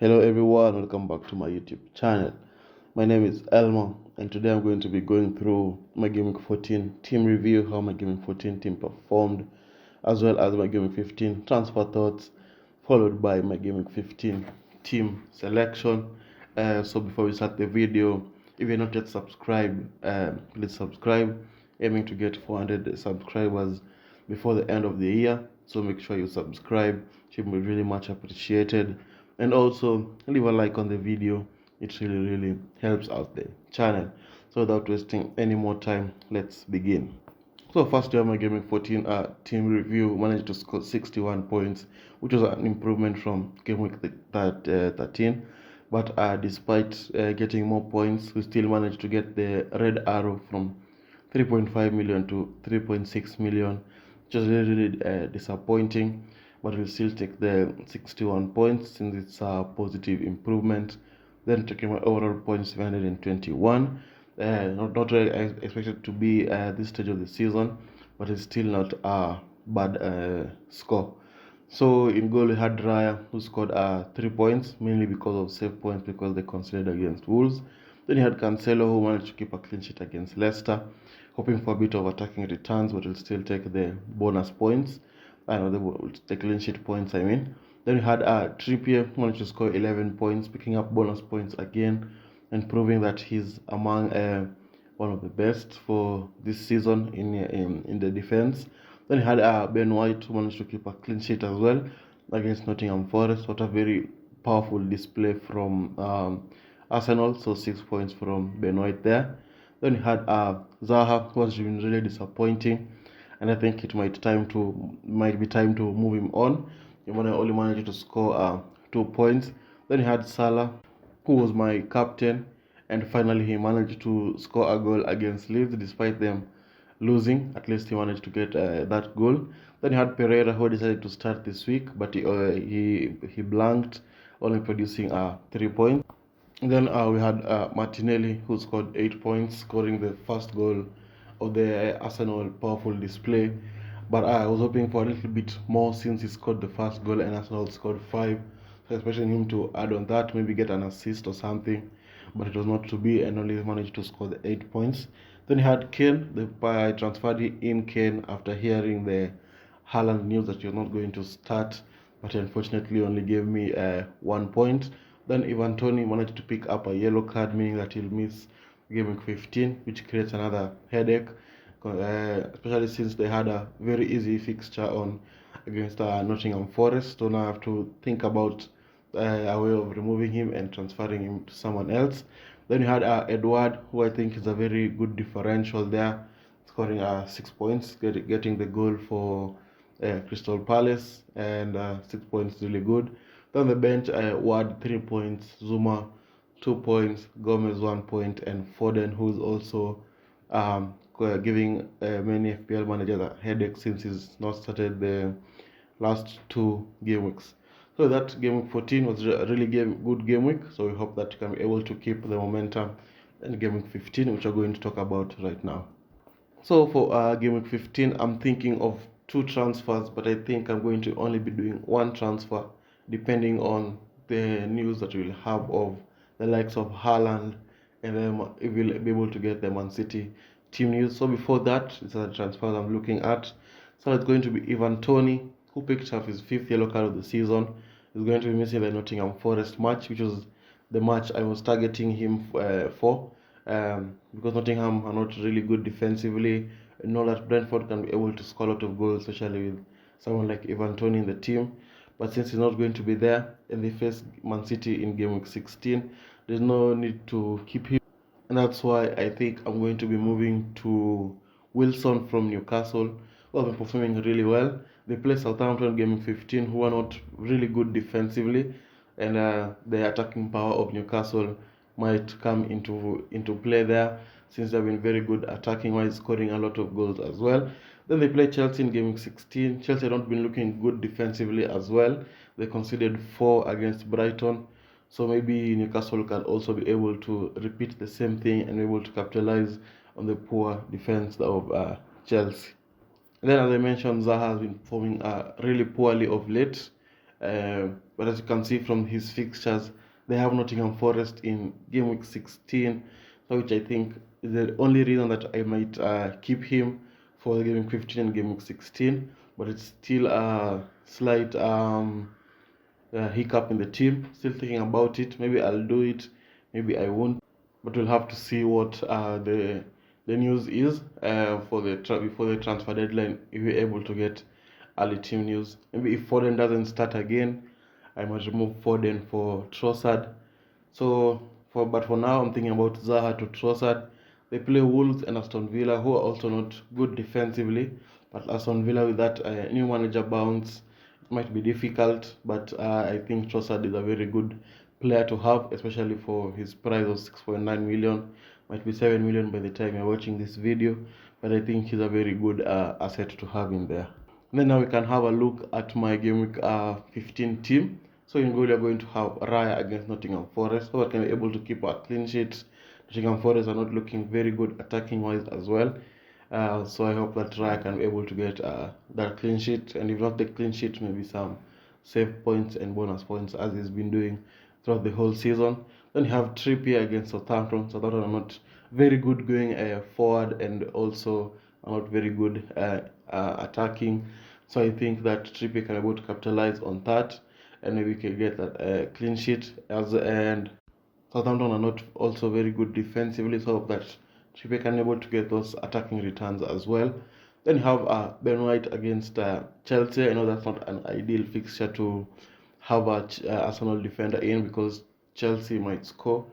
Hello everyone, welcome back to my YouTube channel. My name is Elmo and today I'm going to be going through my GW14 team review, how my GW14 team performed, as well as my GW15 transfer thoughts, followed by my GW15 team selection. So before we start the video, if you're not yet subscribed, please subscribe. Aiming to get 400 subscribers before the end of the year, so make sure you subscribe. It will be really much appreciated, and also leave a like on the video. It really helps out the channel. So without wasting any more time, let's begin. So first year my gaming 14 team review managed to score 61 points, which was an improvement from game week 13. But despite getting more points, we still managed to get the red arrow from 3.5 million to 3.6 million, which was really disappointing. But we'll still take the 61 points since it's a positive improvement. Then taking my overall points 721. Not really expected to be this stage of the season, but it's still not a bad score. So in goal we had Raya, who scored 3 points, mainly because of save points because they conceded against Wolves. Then you had Cancelo, who managed to keep a clean sheet against Leicester, hoping for a bit of attacking returns, but will still take the bonus points. The clean sheet points, I mean. Then we had Trippier, who managed to score 11 points, picking up bonus points again, and proving that he's among one of the best for this season in the defense. Then he had Ben White, who managed to keep a clean sheet as well against Nottingham Forest. What a very powerful display from Arsenal. So 6 points from Ben White there. Then he had Zaha, who was really disappointing, and I think it might be time to move him on. He only managed to score 2 points. Then he had Salah, who was my captain, and finally he managed to score a goal against Leeds despite them losing. At least he managed to get that goal. Then he had Pereira, who decided to start this week, but he blanked, only producing 3 points. And then we had Martinelli, who scored 8 points, scoring the first goal of the Arsenal powerful display. But I was hoping for a little bit more since he scored the first goal and Arsenal scored 5. So expecting him to add on that, maybe get an assist or something. But it was not to be, and only managed to score the 8 points. Then he had Kane. I transferred in Kane after hearing the Haaland news that you're not going to start, but unfortunately only gave me 1 point. Then Ivan Toney managed to pick up a yellow card, meaning that he'll miss game week 15, which creates another headache, especially since they had a very easy fixture on against Nottingham Forest. So now I have to think about a way of removing him and transferring him to someone else. Then you had Edward, who I think is a very good differential there, scoring 6 points, getting the goal for Crystal Palace, and 6 points really good. Then the bench, Ward 3 points, Zuma 2 points, Gomez 1 point, and Foden, who's also giving many FPL managers a headache since he's not started the last 2 game weeks. So that game week 14 was a really good game week. So we hope that you can be able to keep the momentum in game week 15, which we're going to talk about right now. So for game week 15, I'm thinking of 2 transfers, but I think I'm going to only be doing 1 transfer depending on the news that we'll have of the likes of Haaland, and then if we'll be able to get the Man City team news. So before that, these are the transfers I'm looking at. So it's going to be Ivan Toney, who picked up his 5th yellow card of the season. He's going to be missing the Nottingham Forest match, which was the match I was targeting him for. Because Nottingham are not really good defensively. I know that Brentford can be able to score a lot of goals, especially with someone like Ivan Toney in the team. But since he's not going to be there and they face Man City in game week 16, there's no need to keep him. And that's why I think I'm going to be moving to Wilson from Newcastle, who have been performing really well. They play Southampton game week 15, who are not really good defensively, and the attacking power of Newcastle might come into play there, since they've been very good attacking wise, scoring a lot of goals as well. Then they play Chelsea in game week 16. Chelsea have not been looking good defensively as well. They conceded 4 against Brighton. So maybe Newcastle can also be able to repeat the same thing and be able to capitalize on the poor defense of Chelsea. And then, as I mentioned, Zaha has been performing really poorly of late. But as you can see from his fixtures, they have Nottingham Forest in game week 16, which I think is the only reason that I might keep him for the game week 15 and game week 16. But it's still a slight hiccup in the team. Still thinking about it. Maybe I'll do it, maybe I won't. But we'll have to see what the news is for before the transfer deadline. If we're able to get early team news, maybe if Foden doesn't start again, I might remove Foden for Trossard. But for now, I'm thinking about Zaha to Trossard. They play Wolves and Aston Villa, who are also not good defensively. But Aston Villa, with that new manager bounce, it might be difficult. But I think Trossard is a very good player to have, especially for his price of 6.9 million. Might be 7 million by the time you're watching this video. But I think he's a very good asset to have in there. And then now we can have a look at my game week 15 team. So in goal, we are going to have Raya against Nottingham Forest, so I can be able to keep a clean sheet. Nottingham Forest are not looking very good attacking wise as well. So I hope that Raya can be able to get that clean sheet, and if not the clean sheet, maybe some save points and bonus points as he's been doing throughout the whole season. Then you have Trippier against Southampton. Southampton are not very good going forward, and also are not very good attacking. So I think that Trippier can be able to capitalize on that, and maybe we can get that clean sheet. And Southampton are not also very good defensively, so that Trippier can be able to get those attacking returns as well. Then you have Ben White against Chelsea. I know that's not an ideal fixture to have a Arsenal defender in, because Chelsea might score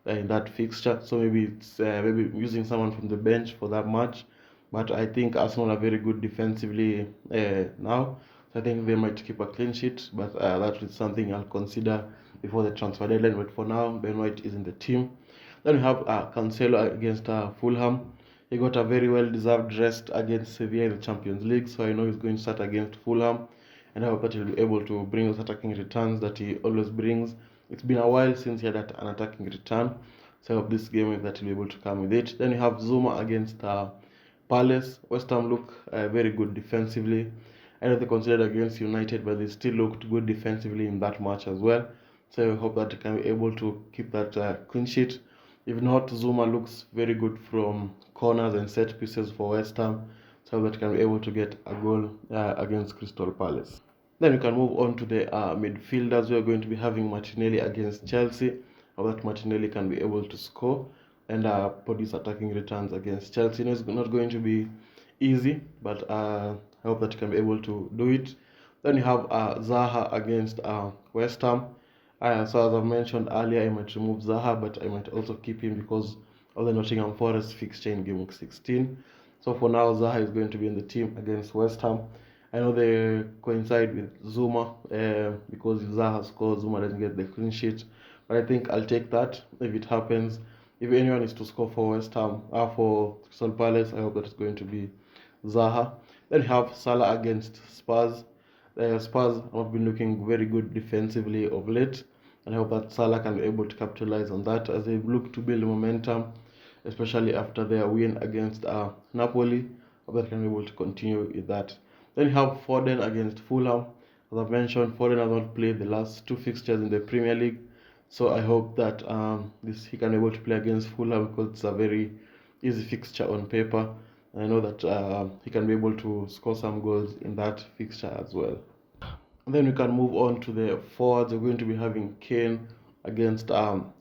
in that fixture. So maybe it's maybe using someone from the bench for that match. But I think Arsenal are very good defensively now. So I think they might keep a clean sheet. But that is something I'll consider before the transfer deadline. But for now, Ben White is in the team. Then we have Cancelo against Fulham. He got a very well-deserved rest against Sevilla in the Champions League. So I know he's going to start against Fulham. And I hope that he'll be able to bring those attacking returns that he always brings. It's been a while since he had an attacking return. So I hope this game that he'll be able to come with it. Then you have Zuma against Palace. West Ham look very good defensively. I know they considered against United, but they still looked good defensively in that match as well. So I hope that they can be able to keep that clean sheet. If not, Zuma looks very good from corners and set pieces for West Ham, so that can be able to get a goal against Crystal Palace. Then we can move on to the midfielders. We are going to be having Martinelli against Chelsea. How that Martinelli can be able to score and produce attacking returns against Chelsea. It's not going to be easy, but I hope that you can be able to do it. Then you have Zaha against West Ham. So as I've mentioned earlier, I might remove Zaha, but I might also keep him because of the Nottingham Forest fixture in game week 16. So for now, Zaha is going to be in the team against West Ham. I know they coincide with Zuma because if Zaha scores, Zuma doesn't get the clean sheet. But I think I'll take that if it happens. If anyone is to score for West Ham or for Crystal Palace, I hope that it's going to be Zaha. Then you have Salah against Spurs. Spurs have been looking very good defensively of late, and I hope that Salah can be able to capitalize on that as they look to build momentum, especially after their win against Napoli. I hope they can be able to continue with that. Then you have Foden against Fulham. As I've mentioned, Foden has not played the last two fixtures in the Premier League, so I hope that he can be able to play against Fulham because it's a very easy fixture on paper. I know that he can be able to score some goals in that fixture as well. And then we can move on to the forwards. We're going to be having Kane against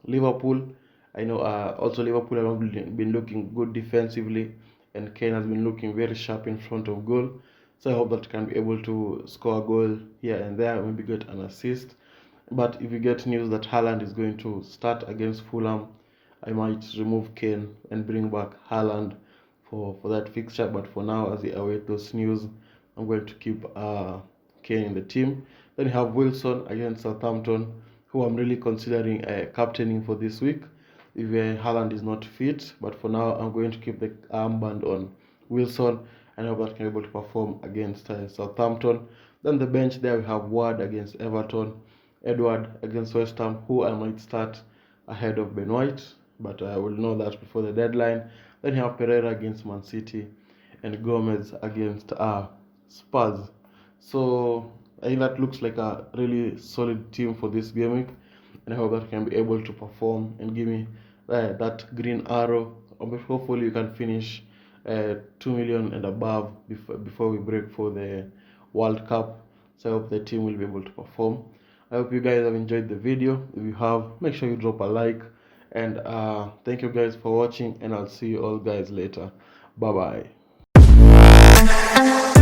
Liverpool. I know also Liverpool have been looking good defensively, and Kane has been looking very sharp in front of goal. So I hope that he can be able to score a goal here and there, maybe get an assist. But if you get news that Haaland is going to start against Fulham, I might remove Kane and bring back Haaland for that fixture. But for now, as we await those news, I'm going to keep Kane in the team. Then you have Wilson against Southampton, who I'm really considering captaining for this week if Haaland is not fit. But for now, I'm going to keep the armband on Wilson, and I hope that can be able to perform against Southampton. Then the bench there, we have Ward against Everton, Edward against West Ham, who I might start ahead of Ben White, but I will know that before the deadline. Then you have Pereira against Man City and Gomez against Spurs. So I think that looks like a really solid team for this game week, and I hope that can be able to perform and give me that green arrow. Hopefully, you can finish 2 million and above before we break for the World Cup. So I hope the team will be able to perform. I hope you guys have enjoyed the video. If you have, make sure you drop a like, and thank you guys for watching, and I'll see you all guys later. Bye bye.